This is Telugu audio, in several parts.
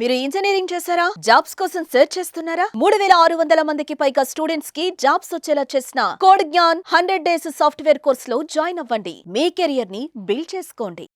మీరు ఇంజనీరింగ్ చేశారా? జాబ్స్ కోసం సెర్చ్ చేస్తున్నారా? 3600 మందికి పైగా స్టూడెంట్స్ కి జాబ్స్ వచ్చేలా చేసిన code Gyan 100 days software course లో జాయిన్ అవ్వండి. మీ కెరియర్ ని బిల్డ్ చేసుకోండి.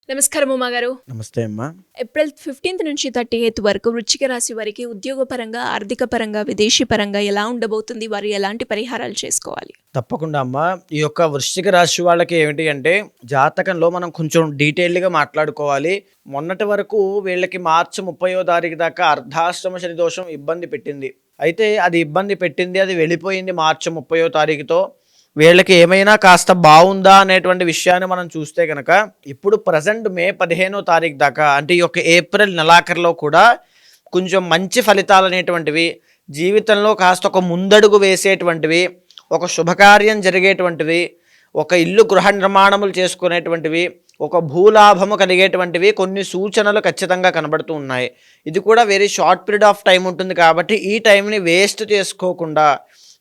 నమస్కారం ఉమా గారు. నమస్తే అమ్మా. ఏప్రిల్ 15 నుంచి 38 వరకు వృశ్చిక రాశి వారికి ఉద్యోగపరంగా, ఆర్థిక పరంగా, విదేశీ పరంగా ఎలా ఉండబోతుంది? వారు ఎలాంటి పరిహారాలు చేసుకోవాలి? తప్పకుండా అమ్మా. ఈ యొక్క వృశ్చిక రాశి వాళ్ళకి ఏమిటి అంటే జాతకంలో మనం కొంచెం డీటెయిల్డ్గా మాట్లాడుకోవాలి. మొన్నటి వరకు వీళ్ళకి మార్చి 30వ తారీఖు దాకా అర్ధాష్టమ శని దోషం ఇబ్బంది పెట్టింది. అయితే అది ఇబ్బంది పెట్టింది, అది వెళ్ళిపోయింది మార్చి 30వ తారీఖుతో. వీళ్ళకి ఏమైనా కాస్త బాగుందా అనేటువంటి విషయాన్ని మనం చూస్తే కనుక ఇప్పుడు ప్రజెంట్ మే 15వ తారీఖు దాకా అంటే ఈ యొక్క ఏప్రిల్ నెలాఖరులో కూడా కొంచెం మంచి ఫలితాలు అనేటువంటివి, జీవితంలో కాస్త ఒక ముందడుగు వేసేటువంటివి, ఒక శుభకార్యం జరిగేటువంటివి, ఒక ఇల్లు గృహ నిర్మాణములు చేసుకునేటువంటివి, ఒక భూలాభము కలిగేటువంటివి కొన్ని సూచనలు ఖచ్చితంగా కనబడుతూ ఉన్నాయి. ఇది కూడా very short period of time ఉంటుంది కాబట్టి ఈ టైంని వేస్ట్ చేసుకోకుండా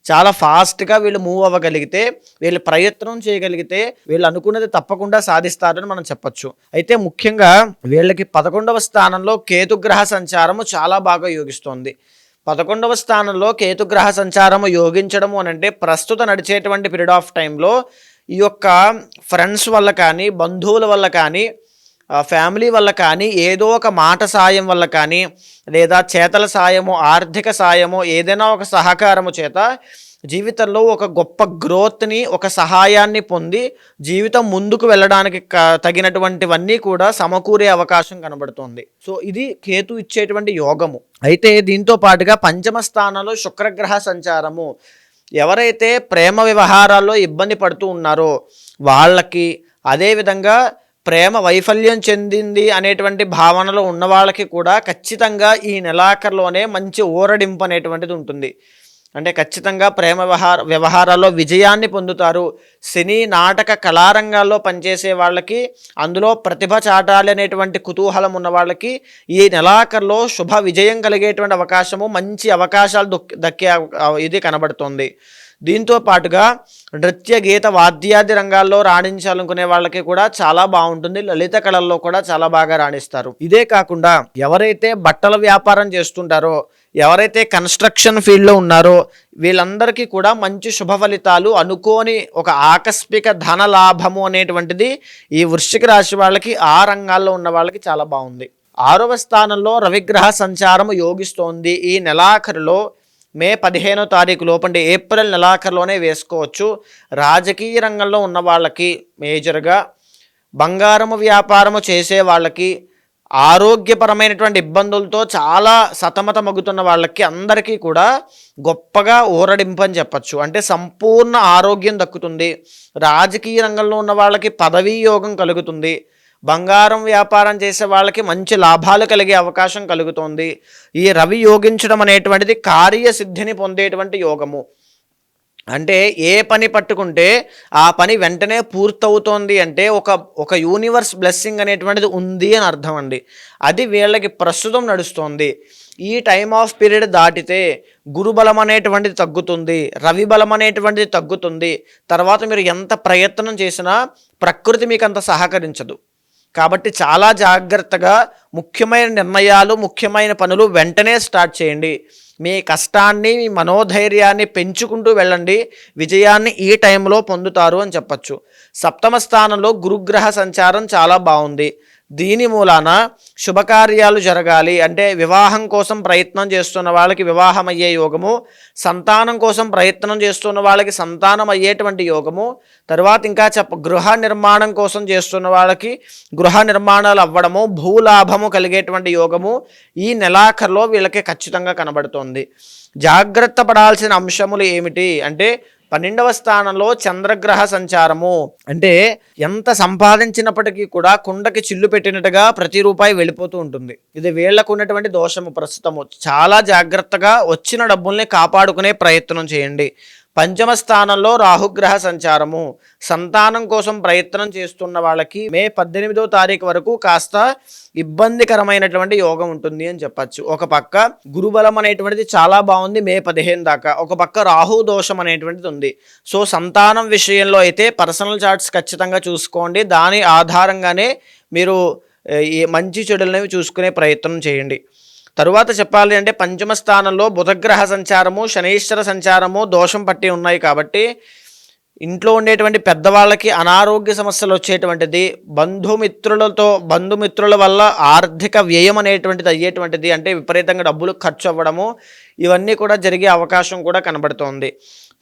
చాలా ఫాస్ట్గా వీళ్ళు మూవ్ అవ్వగలిగితే, వీళ్ళు ప్రయత్నం చేయగలిగితే వీళ్ళు అనుకున్నది తప్పకుండా సాధిస్తారని మనం చెప్పచ్చు. అయితే ముఖ్యంగా వీళ్ళకి 11వ స్థానంలో కేతుగ్రహ సంచారము చాలా బాగా యోగిస్తోంది. 11వ స్థానంలో కేతుగ్రహ సంచారము యోగించడము అని అంటే ప్రస్తుత నడిచేటువంటి పీరియడ్ ఆఫ్ టైంలో ఈ యొక్క ఫ్రెండ్స్ వల్ల కానీ, బంధువుల వల్ల కానీ, ఫ్యామిలీ వల్ల కానీ, ఏదో ఒక మాట సాయం వల్ల కానీ, లేదా చేతల సాయము, ఆర్థిక సాయము, ఏదైనా ఒక సహకారము చేత జీవితంలో ఒక గొప్ప గ్రోత్ని, ఒక సహాయాన్ని పొంది జీవితం ముందుకు వెళ్ళడానికి తగినటువంటివన్నీ కూడా సమకూరే అవకాశం కనబడుతుంది. సో ఇది కేతు ఇచ్చేటువంటి యోగము. అయితే దీంతో పాటుగా పంచమ స్థానంలో శుక్రగ్రహ సంచారము, ఎవరైతే ప్రేమ వ్యవహారాల్లో ఇబ్బంది పడుతూ ఉన్నారో వాళ్ళకి, అదేవిధంగా ప్రేమ వైఫల్యం చెందింది అనేటువంటి భావనలో ఉన్న వాళ్ళకి కూడా ఖచ్చితంగా ఈ నెలాఖరులోనే మంచి ఊరడింపు అనేటువంటిది ఉంటుంది. అంటే ఖచ్చితంగా ప్రేమ వ్యవహారాల్లో విజయాన్ని పొందుతారు. సినీ నాటక కళారంగాల్లో పనిచేసే వాళ్ళకి, అందులో ప్రతిభ చాటాలి అనేటువంటి కుతూహలం ఉన్న వాళ్ళకి ఈ నెలాఖరులో శుభ విజయం కలిగేటువంటి అవకాశము, మంచి అవకాశాలు దక్కే ఇది కనబడుతుంది. దీంతో పాటుగా నృత్య, గీత, వాద్యాది రంగాల్లో రాణించాలనుకునే వాళ్ళకి కూడా చాలా బాగుంటుంది. లలిత కళల్లో కూడా చాలా బాగా రాణిస్తారు. ఇదే కాకుండా ఎవరైతే బట్టల వ్యాపారం చేస్తుంటారో, ఎవరైతే కన్స్ట్రక్షన్ ఫీల్డ్లో ఉన్నారో వీళ్ళందరికీ కూడా మంచి శుభ ఫలితాలు, అనుకోని ఒక ఆకస్మిక ధన లాభము అనేటువంటిది ఈ వృశ్చిక రాశి వాళ్ళకి, ఆ రంగాల్లో ఉన్న వాళ్ళకి చాలా బాగుంది. 6వ స్థానంలో రవిగ్రహ సంచారము యోగిస్తోంది. ఈ నెలాఖరులో మే 15వ తారీఖు లోపంటే ఏప్రిల్ నెలాఖరులోనే వేసుకోవచ్చు. రాజకీయ రంగంలో ఉన్న వాళ్ళకి, మేజర్గా బంగారము వ్యాపారము చేసే వాళ్ళకి, ఆరోగ్యపరమైనటువంటి ఇబ్బందులతో చాలా సతమతమగుతున్న వాళ్ళకి అందరికీ కూడా గొప్పగా ఊరడింపు అని చెప్పచ్చు. అంటే సంపూర్ణ ఆరోగ్యం దక్కుతుంది. రాజకీయ రంగంలో ఉన్న వాళ్ళకి పదవీ యోగం కలుగుతుంది. బంగారం వ్యాపారం చేసే వాళ్ళకి మంచి లాభాలు కలిగే అవకాశం కలుగుతోంది. ఈ రవి యోగించడం అనేటువంటిది కార్యసిద్ధిని పొందేటువంటి యోగము. అంటే ఏ పని పట్టుకుంటే ఆ పని వెంటనే పూర్తవుతోంది అంటే ఒక యూనివర్స్ బ్లెస్సింగ్ అనేటువంటిది ఉంది అని అర్థం అండి. అది వీళ్ళకి ప్రస్తుతం నడుస్తోంది. ఈ టైమ్ ఆఫ్ పీరియడ్ దాటితే గురుబలం అనేటువంటిది తగ్గుతుంది, రవి బలం అనేటువంటిది తగ్గుతుంది. తర్వాత మీరు ఎంత ప్రయత్నం చేసినా ప్రకృతి మీకు అంత సహకరించదు. కాబట్టి చాలా జాగ్రత్తగా ముఖ్యమైన నిర్ణయాలు, ముఖ్యమైన పనులు వెంటనే స్టార్ట్ చేయండి. మీ కష్టాన్ని, మీ మనోధైర్యాన్ని పెంచుకుంటూ వెళ్ళండి. విజయాన్ని ఈ టైంలో పొందుతారు అని చెప్పచ్చు. 7వ స్థానంలో గురుగ్రహ సంచారం చాలా బాగుంది. దీని మూలాన శుభకార్యాలు జరగాలి అంటే వివాహం కోసం ప్రయత్నం చేస్తున్న వాళ్ళకి వివాహం అయ్యే యోగము, సంతానం కోసం ప్రయత్నం చేస్తున్న వాళ్ళకి సంతానం అయ్యేటువంటి యోగము, తర్వాత ఇంకా గృహ నిర్మాణం కోసం చేస్తున్న వాళ్ళకి గృహ నిర్మాణాలు అవ్వడము, భూలాభము కలిగేటువంటి యోగము ఈ నెలాఖరులో వీళ్ళకి ఖచ్చితంగా కనబడుతోంది. జాగ్రత్త పడాల్సిన అంశములు ఏమిటి అంటే 12వ స్థానంలో చంద్రగ్రహ సంచారము. అంటే ఎంత సంపాదించినప్పటికీ కూడా కుండకి చిల్లు పెట్టినట్టుగా ప్రతి రూపాయి వెళ్ళిపోతూ ఉంటుంది. ఇది వీళ్లకు ఉన్నటువంటి దోషము. ప్రస్తుతము చాలా జాగ్రత్తగా వచ్చిన డబ్బుల్ని కాపాడుకునే ప్రయత్నం చేయండి. 5వ స్థానంలో రాహుగ్రహ సంచారము. సంతానం కోసం ప్రయత్నం చేస్తున్న వాళ్ళకి మే 18వ తారీఖు వరకు కాస్త ఇబ్బందికరమైనటువంటి యోగం ఉంటుంది అని చెప్పచ్చు. ఒక పక్క గురుబలం అనేటువంటిది చాలా బాగుంది మే 15 దాకా, ఒక పక్క రాహు దోషం అనేటువంటిది ఉంది. సో సంతానం విషయంలో అయితే పర్సనల్ చార్ట్స్ ఖచ్చితంగా చూసుకోండి. దాని ఆధారంగానే మీరు ఈ మంచి చెడులనేవి చూసుకునే ప్రయత్నం చేయండి. తరువాత చెప్పాలి అంటే పంచమ స్థానంలో బుధగ్రహ సంచారము, శనీశ్వర సంచారము దోషం పట్టి ఉన్నాయి కాబట్టి ఇంట్లో ఉండేటువంటి పెద్దవాళ్ళకి అనారోగ్య సమస్యలు వచ్చేటువంటిది, బంధుమిత్రుల వల్ల ఆర్థిక వ్యయం అనేటువంటిది అయ్యేటువంటిది, అంటే విపరీతంగా డబ్బులు ఖర్చు అవ్వడము, ఇవన్నీ కూడా జరిగే అవకాశం కూడా కనబడుతోంది.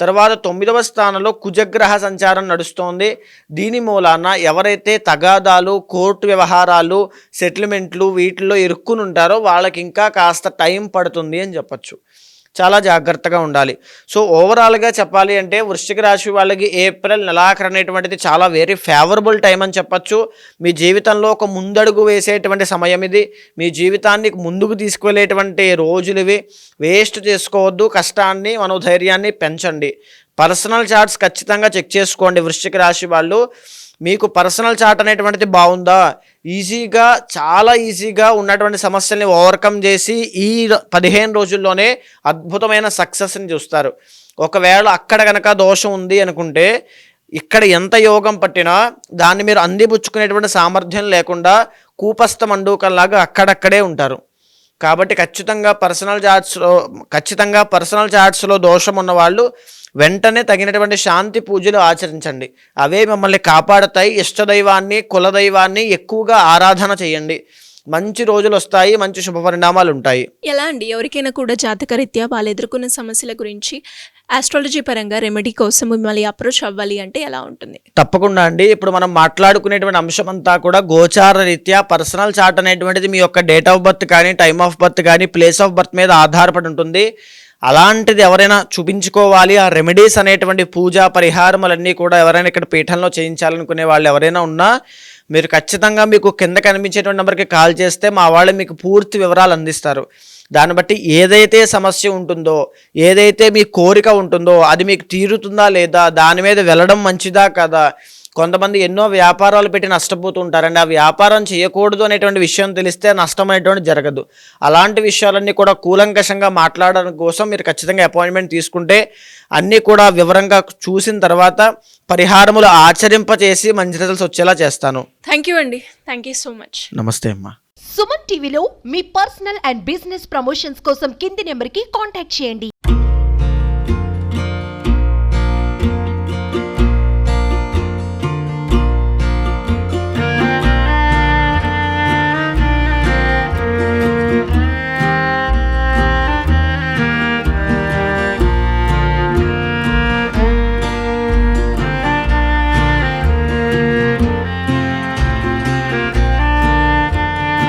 తర్వాత 9వ స్థానంలో కుజగ్రహ సంచారం నడుస్తోంది. దీని మూలాన ఎవరైతే తగాదాలు, కోర్టు వ్యవహారాలు, సెటిల్మెంట్లు వీటిల్లో ఇరుక్కుని ఉంటారో వాళ్ళకి ఇంకా కాస్త టైం పడుతుంది అని చెప్పచ్చు. చాలా జాగ్రత్తగా ఉండాలి. సో ఓవరాల్గా చెప్పాలి అంటే వృశ్చిక రాశి వాళ్ళకి ఏప్రిల్ నెలాఖరు అనేటువంటిది చాలా వెరీ ఫేవరబుల్ టైం అని చెప్పచ్చు. మీ జీవితంలో ఒక ముందడుగు వేసేటువంటి సమయం ఇది. మీ జీవితాన్ని ముందుకు తీసుకువెళ్ళేటువంటి రోజులు ఇవి. వేస్ట్ చేసుకోవద్దు. కష్టాన్ని, మనోధైర్యాన్ని పెంచండి. పర్సనల్ చార్ట్స్ ఖచ్చితంగా చెక్ చేసుకోండి. వృశ్చిక రాశి వాళ్ళు మీకు పర్సనల్ చార్ట్ అనేటువంటిది బాగుందా, చాలా ఈజీగా ఉన్నటువంటి సమస్యల్ని ఓవర్కమ్ చేసి ఈ 15 రోజుల్లోనే అద్భుతమైన సక్సెస్ని చూస్తారు. ఒకవేళ అక్కడ కనుక దోషం ఉంది అనుకుంటే ఇక్కడ ఎంత యోగం పట్టినా దాన్ని మీరు అందిపుచ్చుకునేటువంటి సామర్థ్యం లేకుండా కూపస్థ మండూకంలాగా అక్కడక్కడే ఉంటారు. కాబట్టి ఖచ్చితంగా పర్సనల్ చార్ట్స్లో దోషం ఉన్నవాళ్ళు వెంటనే తగినటువంటి శాంతి పూజలు ఆచరించండి. అవే మిమ్మల్ని కాపాడతాయి. ఇష్టదైవాన్ని, కులదైవాన్ని ఎక్కువగా ఆరాధన చేయండి. మంచి రోజులు వస్తాయి, మంచి శుభ పరిణామాలు ఉంటాయి. ఎలా అండి, ఎవరికైనా కూడా జాతకరీత్యా వాళ్ళు ఎదుర్కొన్న సమస్యల గురించి ఆస్ట్రాలజీ పరంగా రెమెడీ కోసం మిమ్మల్ని అప్రోచ్ అవ్వాలి అంటే ఎలా ఉంటుంది? తప్పకుండా అండి. ఇప్పుడు మనం మాట్లాడుకునేటువంటి అంశం అంతా కూడా గోచార రీత్యా పర్సనల్ చార్ట్ అనేటువంటిది మీ యొక్క డేట్ ఆఫ్ బర్త్ కానీ, టైమ్ ఆఫ్ బర్త్ కానీ, ప్లేస్ ఆఫ్ బర్త్ మీద ఆధారపడి ఉంటుంది. అలాంటిది ఎవరైనా చూపించుకోవాలి, ఆ రెమెడీస్ అనేటువంటి పూజా పరిహారములన్నీ కూడా ఎవరైనా ఇక్కడ పీఠంలో చేయించాలనుకునే వాళ్ళు ఎవరైనా ఉన్నా మీరు ఖచ్చితంగా మీకు కింద కనిపించేటువంటి నెంబర్కి కాల్ చేస్తే మా వాళ్ళు మీకు పూర్తి వివరాలు అందిస్తారు. దాన్ని బట్టి ఏదైతే సమస్య ఉంటుందో, ఏదైతే మీ కోరిక ఉంటుందో అది మీకు తీరుతుందా లేదా, దాని మీద వెళ్ళడం మంచిదా కదా. కొంతమంది ఎన్నో వ్యాపారాలు పెట్టి నష్టపోతూ ఉంటారండి. ఆ వ్యాపారం చేయకూడదు అనేటువంటి విషయం తెలిస్తే నష్టం అనేటువంటి జరగదు. అలాంటి విషయాలన్నీ కూడా కూలంకషంగా మాట్లాడడం కోసం మీరు ఖచ్చితంగా అపాయింట్మెంట్ తీసుకుంటే అన్నీ కూడా వివరంగా చూసిన తర్వాత పరిహారములు ఆచరింపచేసి మంచి రిజల్ట్స్ వచ్చేలా చేస్తాను. థ్యాంక్ యూ అండి. Thank you so much. నమస్తే అమ్మా. సుమన్ టీవీలో మీ పర్సనల్ అండ్ బిజినెస్ ప్రమోషన్స్ కోసం కింది నెంబర్కి కాంటాక్ట్ చేయండి.